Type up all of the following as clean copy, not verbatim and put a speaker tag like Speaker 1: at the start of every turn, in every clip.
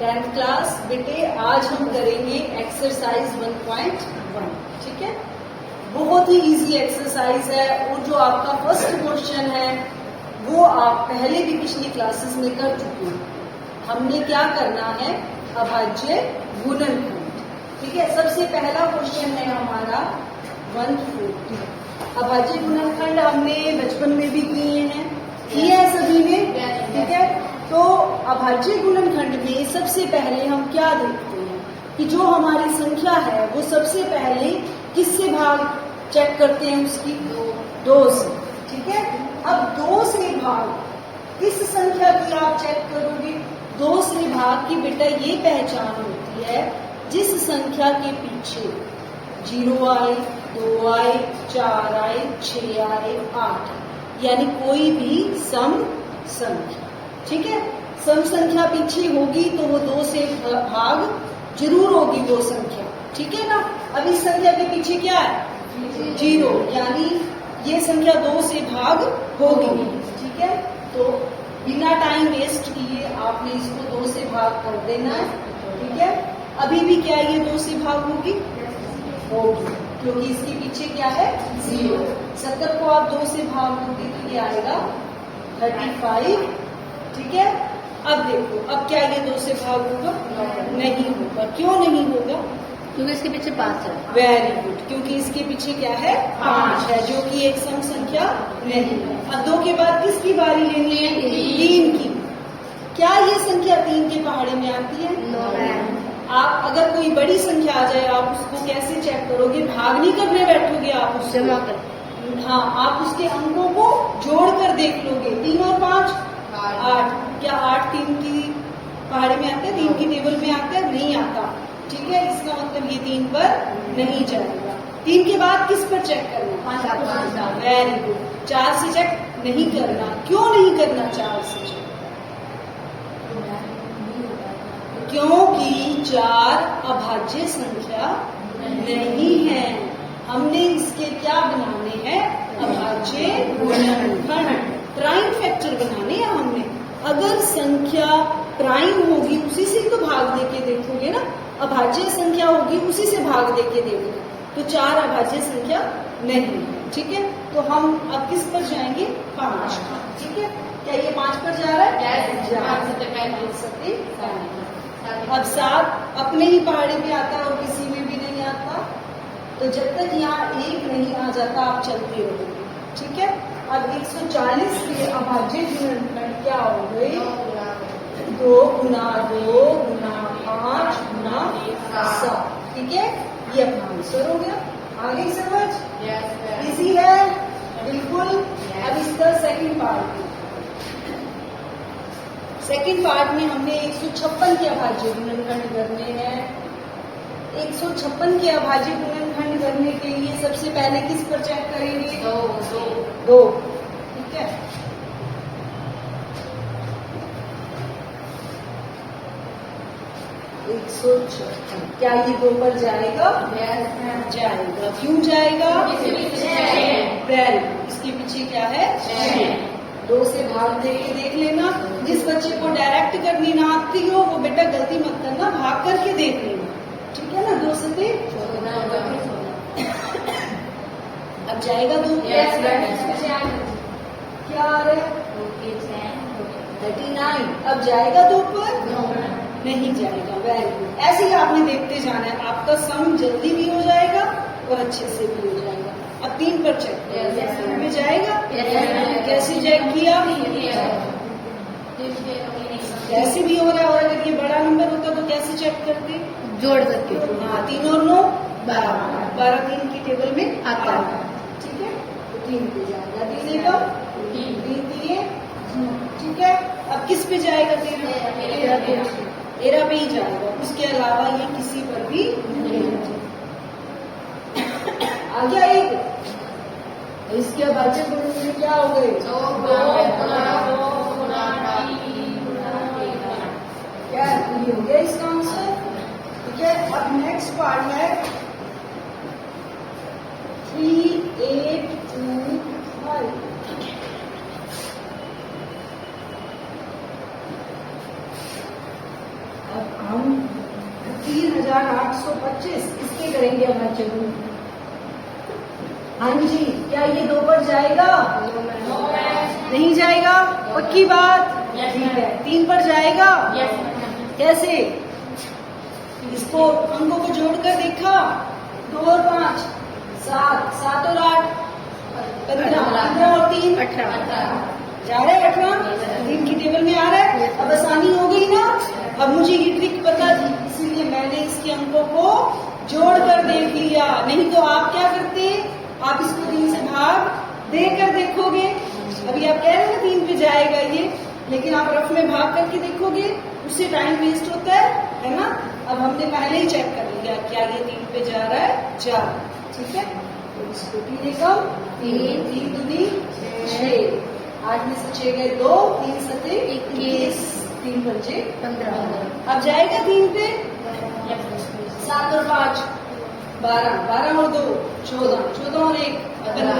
Speaker 1: 10th class बेटे, आज हम करेंगे एक्सरसाइज 1.1। ठीक है, बहुत ही इजी एक्सरसाइज है और जो आपका फर्स्ट क्वेश्चन है वो आप पहले भी पिछली क्लासेस में कर चुके हैं। हमने क्या करना है, अभाज्य गुणनखंड। ठीक है, सबसे पहला क्वेश्चन है हमारा 140। अभाज्य गुणनखंड हमने बचपन में भी किए हैं, किए हैं सभी ने। ठीक है, तो अभाज्य गुणनखंड में सबसे पहले हम क्या देखते हैं कि जो हमारी संख्या है वो सबसे पहले किससे भाग चेक करते हैं, उसकी दो से। ठीक है, अब 2 से भाग किस संख्या की आप चेक करोगे, 2 से भाग की बेटा ये पहचान होती है जिस संख्या के पीछे 0 आए, 2 आए, 4 आए, 6 आए, 8, यानी कोई भी सम संख्या। ठीक है, सम संख्या पीछे होगी तो वो 2 से भाग जरूर होगी वो संख्या। ठीक है ना, अब इस संख्या के पीछे क्या है, 0, यानी ये संख्या 2 से भाग होगी। ठीक है, तो बिना टाइम वेस्ट किए आपने इसको 2 से भाग कर देना है। ठीक है, अभी भी क्या ये 2 से भाग होगी, क्योंकि इसके पीछे क्या है, 0। 70 को आप 2 से भाग दोगे तो ये आएगा 35। ठीक है, अब देखो, अब क्या ये 2 से भाग होगा, नहीं होगा। क्यों नहीं होगा,
Speaker 2: क्योंकि इसके पीछे 5 है।
Speaker 1: वेरी गुड, क्योंकि इसके पीछे क्या है, 5 है, जो कि एक सम संख्या नहीं है। अब 2 के बाद किसकी बारी लेनी है, 3 की। क्या ये संख्या 3 के पहाड़े में आती है? आप अगर कोई बड़ी संख्या आ जाए आप उसको कैसे चेक करोगे, भाग नहीं करने बैठोगे आप उसको,
Speaker 2: जमा कर।
Speaker 1: हाँ, आप उसके अंकों को जोड़ कर देख लोगे। 3 और 5 8। क्या 8 3 की पहाड़ी में आता है, 3 की टेबल में आता है? नहीं आता। ठीक है, इसका मतलब ये 3 पर नहीं जाएगा। 3 के बाद किस पर चेक करना, 5। वेरी गुड, 4 से चेक नहीं करना। क्यों नहीं करना 4 से चेक, क्योंकि 4 अभाज्य संख्या नहीं है। हमने इसके क्या बनाने हैं, अभाज्य गुणनखंड, प्राइम फैक्टर बनाने हैं हमने। अगर संख्या प्राइम होगी उसी से तो भाग देके देखोगे ना, अभाज्य संख्या होगी उसी से भाग देके देखोगे, तो 4 अभाज्य संख्या नहीं है। ठीक है, तो हम अब किस पर जाएंगे, 5। ठीक है, क्या ये 5 पर जा रहा है? अब 7 अपने ही पहाड़ी पे आता है और किसी में भी नहीं आता, तो जब तक यहाँ 1 नहीं आ जाता आप चलते रहोगे। ठीक है, अब 140 के अभाज्य गुणनखंड क्या हो गए, 2 गुना 2 गुना 5 गुना 7। ठीक है, ये अपना आंसर हो गया। आगे समझ इजी है बिल्कुल। अब इसका सेकंड पार्ट में हमने 156 के अभाज्य गुणनखंड करने हैं। 156 के अभाज्य गुणनखंड करने के लिए सबसे पहले किस पर चेक करेंगे, 2। ठीक है, क्या ये 2 पर जाएगा? जाएगा। क्यों जाएगा? इसके पीछे क्या है, 2 से भाग देके देख लेना। जिस बच्चे को डायरेक्ट करनी ना आती हो वो बेटा गलती मत करना, भाग करके देख लेना। ठीक है ना, 2 से 3 अब जाएगा 2। क्या आ रहा है, 39। अब जाएगा 2 पर? नहीं जाएगा। वेरी गुड, ऐसे ही आपने देखते जाना है, आपका सम जल्दी भी हो जाएगा और अच्छे से भी हो जाएगा। अब 3 पर चेक में जाएगा। कैसे चेक किया, कैसे भी हो रहा है। और अगर ये बड़ा नंबर होता तो कैसे चेक करते,
Speaker 2: जोड़ करके।
Speaker 1: हाँ, 3 और 9 12 3 की टेबल में आता है। ठीक है, तो 3 पे जाएगा, देगा 3 दिए। ठीक है, अब किस पे जाएगा, 13 पे ही जाएगा, उसके अलावा ये किसी पर भी नहीं जाएगा। आ गया एक, इसके अभाज्य गुणनखंड क्या हो गए, 2 क्या ये हो गया इसका आंसर। ठीक है, अब नेक्स्ट पार्ट है 3 8 2 5। अब 5825 इसके करेंगे अभाज्य गुणनखंड। हाँ जी, क्या ये 2 पर जाएगा? नहीं जाएगा, पक्की बात? ठीक है। 3 पर जाएगा? कैसे? इसको अंकों को जोड़कर देखा, 2 और 5 7, 7 और 8 15, 15 और 3
Speaker 2: 18
Speaker 1: जा रहा है 18, 3 की टेबल में आ रहा है। अब आसानी हो गई ना। अब मुझे ये ट्रिक पता थी, इसीलिए मैंने इसके अंकों को जोड़कर देख लिया। नहीं तो आप क्या करते, आप इसको 3 से भाग देकर देखोगे। अभी आप कह रहे हैं 3 पे जाएगा ये, लेकिन आप रफ में भाग करके देखोगे, उससे टाइम वेस्ट होता है ना। अब हमने पहले ही चेक कर लिया, क्या ये 3 पे जा रहा है? 4, ठीक है। तो इसको 3 एकम 3, 3 दूनी 6, 8 में से 6 गए 2, 3 सते 21, 3 पंजे
Speaker 2: 15
Speaker 1: अब जाएगा 3 पे? 7 और 5 12, 12 और 2 14, 14 और 1 15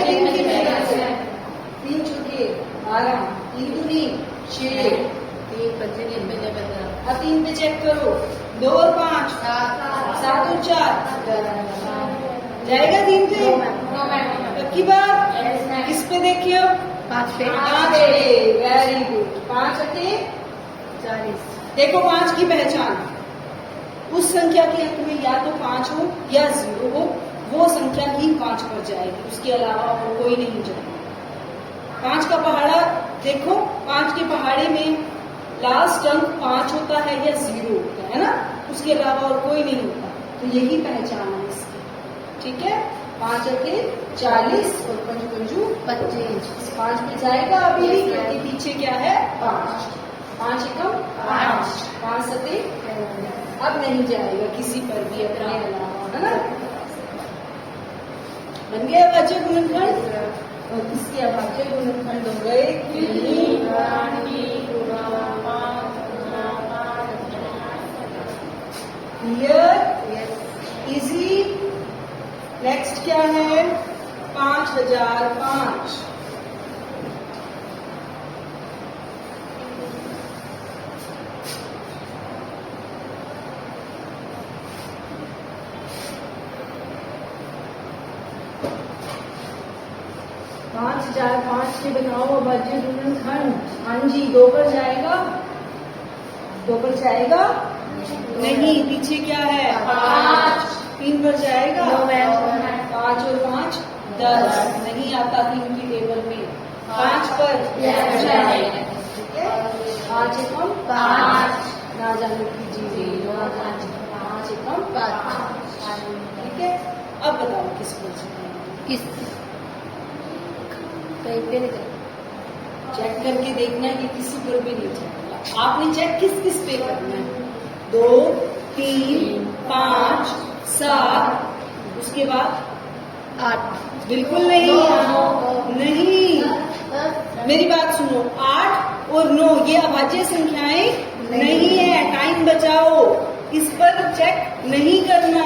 Speaker 1: 3 की 3 चौके 12, 3 दूनी 6, 3 पे चेक करो, 2 और 5 7 और 4 जाएगा 3 पे? पक्की बात? किस पे देखिए?
Speaker 2: 5 पे
Speaker 1: 5 पे। Very good. 5 अके
Speaker 2: 40
Speaker 1: देखो 5 की पहचान, उस संख्या के अंत में या तो 5 हो या 0 हो, वो संख्या ही 5 पर जाएगी, उसके अलावा और कोई नहीं जाएगा। 5 का पहाड़ा देखो, 5 के पहाड़े में लास्ट अंक 5 होता है या 0 होता है ना, उसके अलावा और कोई नहीं होता। तो यही पहचान है इसकी, ठीक है। 5 अके 40 और 5 पंजू
Speaker 2: 25
Speaker 1: 5 पे जाएगा अभी भी, क्योंकि पीछे क्या है? 5, 5 एकम 5, 5 सते अब नहीं जाएगा किसी पर भी अपने अलावा, है ना। बन गया अभाज्य गुणनखंड, और इसके अभाज्य गुणनखंड हो गए 3, क्लियर, इजी। नेक्स्ट क्या है? 5005। पाँच 5005 के बताओ अभाज्य गुणनखंड। हाँ जी, 2 पर जाएगा? 2 पर जाएगा? नहीं, पीछे क्या है? 5। 3 पर जाएगा? 5 और 5 10, नहीं आता 3 की टेबल में। 5 पर जाएगा, ठीक है। 5 एकम 5 ना जाने कीजिए, 5 एकम 5, ठीक है। अब बताओ किस पर जाएगा?
Speaker 2: किस कहीं पे नहीं जाएगा।
Speaker 1: चेक करके देखना है कि किसी पर भी नहीं जाएगा। आपने चेक किस किस पे करना है? 2, 3, 5, 7, उसके बाद
Speaker 2: 8
Speaker 1: बिल्कुल नहीं, नहीं, मेरी बात सुनो। 8 और 9 ये अभाज्य संख्याएं नहीं है, टाइम बचाओ। इस पर चेक नहीं करना,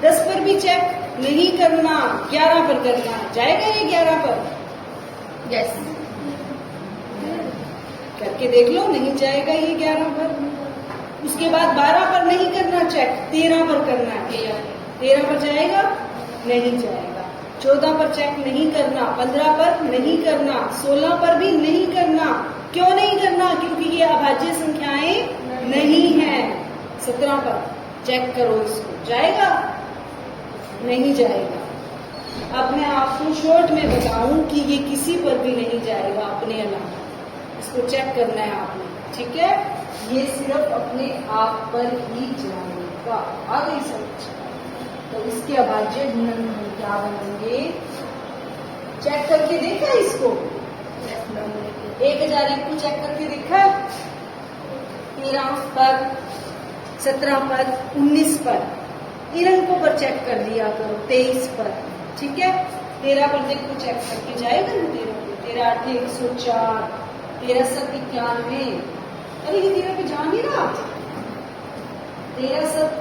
Speaker 1: 10 पर भी चेक नहीं करना, 11 पर करना। जाएगा ये 11 पर?
Speaker 2: यस
Speaker 1: करके देख लो, नहीं जाएगा ये 11 पर। उसके बाद 12 पर नहीं करना चेक, 13 पर करना है। 13 पर जाएगा? नहीं जाएगा। 14 पर चेक नहीं करना, 15 पर नहीं करना, 16 पर भी नहीं करना। क्यों नहीं करना? क्योंकि ये अभाज्य संख्याएं नहीं है। 17 पर चेक करो इसको, जाएगा? नहीं जाएगा। अब मैं आपको शॉर्ट में बताऊं कि ये किसी पर भी नहीं जाएगा अपने अलावा, इसको चेक करना है आपने, ठीक है। ये सिर्फ अपने आप पर ही जाएगा। आ गई समझ? तो इसके अभाज्य गुणनखंड क्या बनेंगे? चेक करके देखा इसको? 1001 को चेक करके देखा? 13 पर, 17 पर, 19 पर, इन अंकों पर चेक कर लिया करो। 23 पर, ठीक है। 13 पर देखो, चेक करके जाएगा ना 13 पे? 13 8 104, 13 7 91। अरे ये 13 पे जा नहीं रहा। 13 7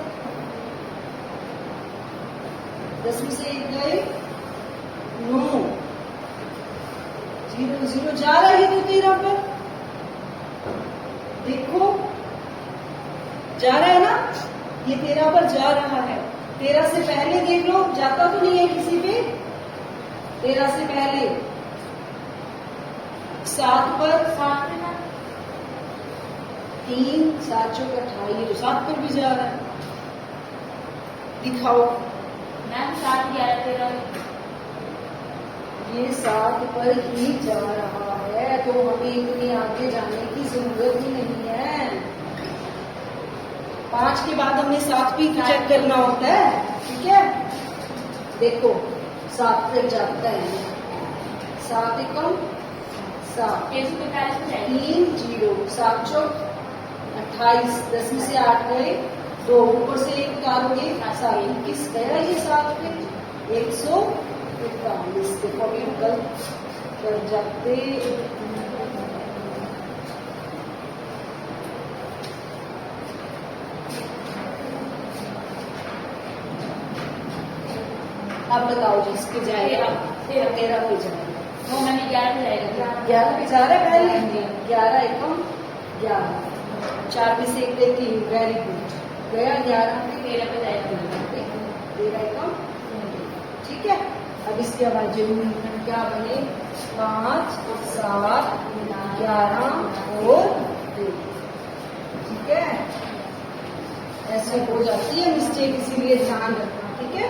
Speaker 1: 10 में से 1 गए 9, 0 0 जा रहा है तो 13 पर देखो, जा रहा है ना। ये 13 पर जा रहा है। 13 से पहले देख लो, जाता तो नहीं है किसी पे। 13 से पहले 7 पर, 3 7 चौक 28, तो 7 पर भी जा रहा है। दिखाओ
Speaker 2: मैम 7 11 13
Speaker 1: ये 7 पर ही जा रहा है, तो हमें इतनी आगे जाने की जरूरत ही नहीं है। 5 के बाद हमने 7 भी चेक करना होता है, ठीक है। देखो 7 तक जाता है, 7 एकम 7, 3 0, 7 चौक 28, 10 में से 8 गए, 2 ऊपर से 1 उतारोगे, 7 किस गया ये 7 पे 141। देखो अभी हम गलत कर जाते। अब बताओ जी, इस पे जाएगा 13 पे जाएगा,
Speaker 2: वो मैंने 11 पे जाएगा।
Speaker 1: 11 पे जा रहा है पहले, 11 एकम 11, 4 में से 1 गए 3, वेरी गुड, गया 11 पे,
Speaker 2: 13 पे जाएगा।
Speaker 1: 13 एकम, ठीक है। अब इसके बाद जरूरी क्या बने, 5 7 11 और 2, ठीक है। ऐसे हो जाती है मिस्टेक, इसीलिए ध्यान रखना, ठीक है।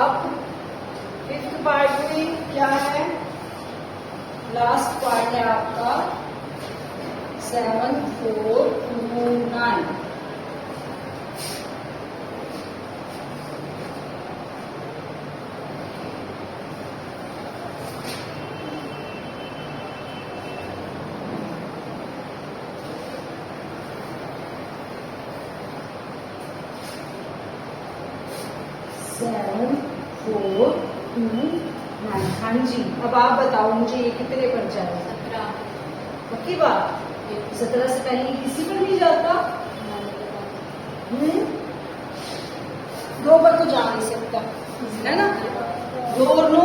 Speaker 1: अब 5th पार्ट में क्या है, लास्ट पार्ट है आपका 7 4 2 9। सेवन 4 2 9। हाँ जी, अब आप बताओ मुझे ये कितने पर जाएगा।
Speaker 2: 17
Speaker 1: पक्की बात, 17 से पहले किसी पर नहीं जाता। 2 पर तो जा नहीं सकता, है ना। 2 और 9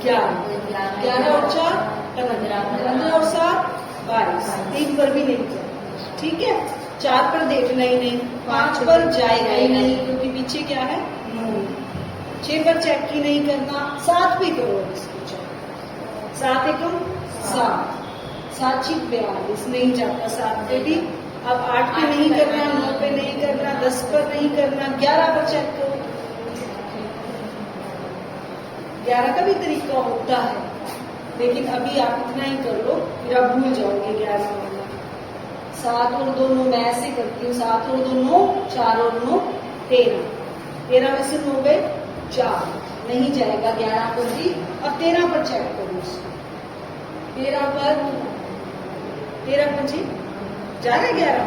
Speaker 1: 11, 11 और 4 15, 15 और 7 22, 3 पर भी नहीं जाएगा, ठीक है। 4 पर देखना ही नहीं, 5 पर जाएगा ही नहीं, क्योंकि पीछे क्या है 9। 6 पर चेक ही नहीं करना, 7 भी करो इसको चेक, 7 एकम 7, 7 6 42, नहीं जाता 7 पे भी। अब 8 पे नहीं करना, 9 पे नहीं करना, 10 पर नहीं करना, 11 पर चेक करो। 11 का भी तरीका होता है, लेकिन अभी आप इतना ही कर लो, फिर आप भूल जाओगे 11 वाला। 7 और 2 9 मैं ऐसे करती हूँ, 7 और 2 9, 4 और 9 13, 13 में से 9 गए 4, नहीं जाएगा 11 पर भी। अब 13 पर चेक करो उसको, 13 पर जी जा रहा है 11,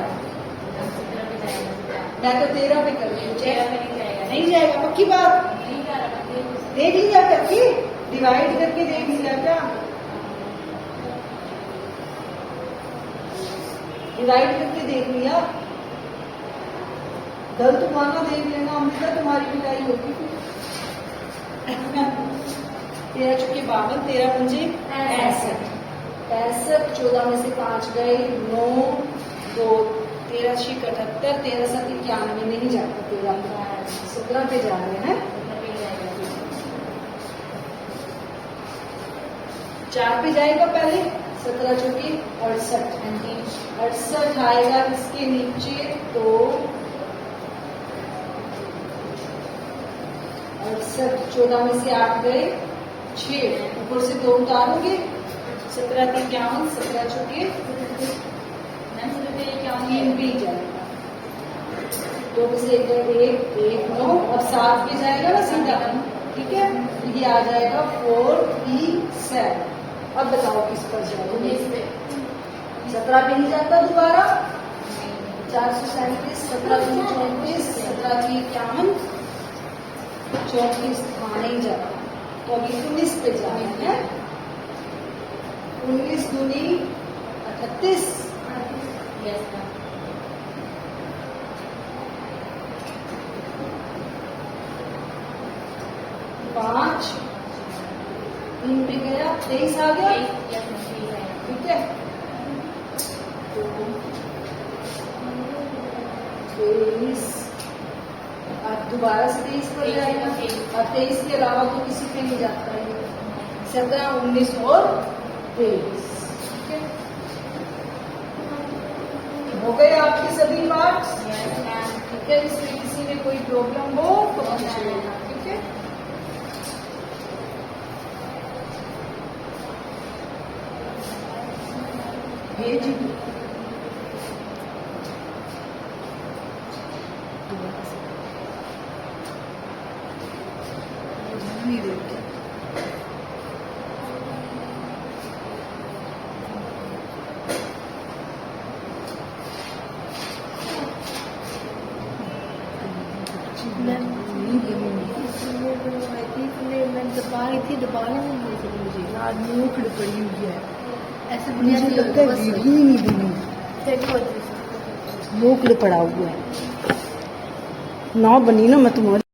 Speaker 1: मैं तो 13 पे कर रही हूँ चेक, नहीं जाएगा, पक्की बात। देख लिया करके, डिवाइड करके देख लिया क्या, डिवाइड करके देख लिया, गलत माना देख लेना, अमृता तुम्हारी पिटाई होगी फिर। 13 चौके 52, 13 पंजे 65, 65, 14 में से 5 गए 9 2, 13 6 78, 13 7 91, नहीं जाता 13, 17 पे जा रहे हैं। 4 पे जाएगा पहले, 17 चौके 68, 68 आएगा इसके नीचे, तो 68, 14 में से 8 गए 6, ऊपर से 2 उतारोगे, 17 3 51, 17 चौके 3 भी जाएगा, 2 में से 1 1 9, अब 7 पे जाएगा ना सीधा, ठीक है। ये आ जाएगा 4 3 7। अब बताओ किस पर जाएगा, 17 पे नहीं जाता दोबारा, 437, 17 2 34, 17 3 51, 34 नहीं जाता, तो अभी 19 पे जाना है। 19 दूनी 38, 5 3 पे गया, 23 आ गया, ठीक है। दोबारा से 23 पर जाएगा, और 23 के अलावा तो किसी पे नहीं जाता है। 17, 19 और 23। ठीक है, हो गए आपके सभी पार्ट्स? ठीक है, इसमें किसी में कोई प्रॉब्लम हो तो पूछ लेना। ठीक है, भेज दो। नहीं देते।
Speaker 3: दबाने में मुझे
Speaker 1: यार मूकड़ पड़ी हुई है,
Speaker 3: ऐसे
Speaker 1: मुझे लगता है वीडियो ही नहीं देनी, मूकड़ पड़ा हुआ है। ना बनी ना मैं तुम्हारी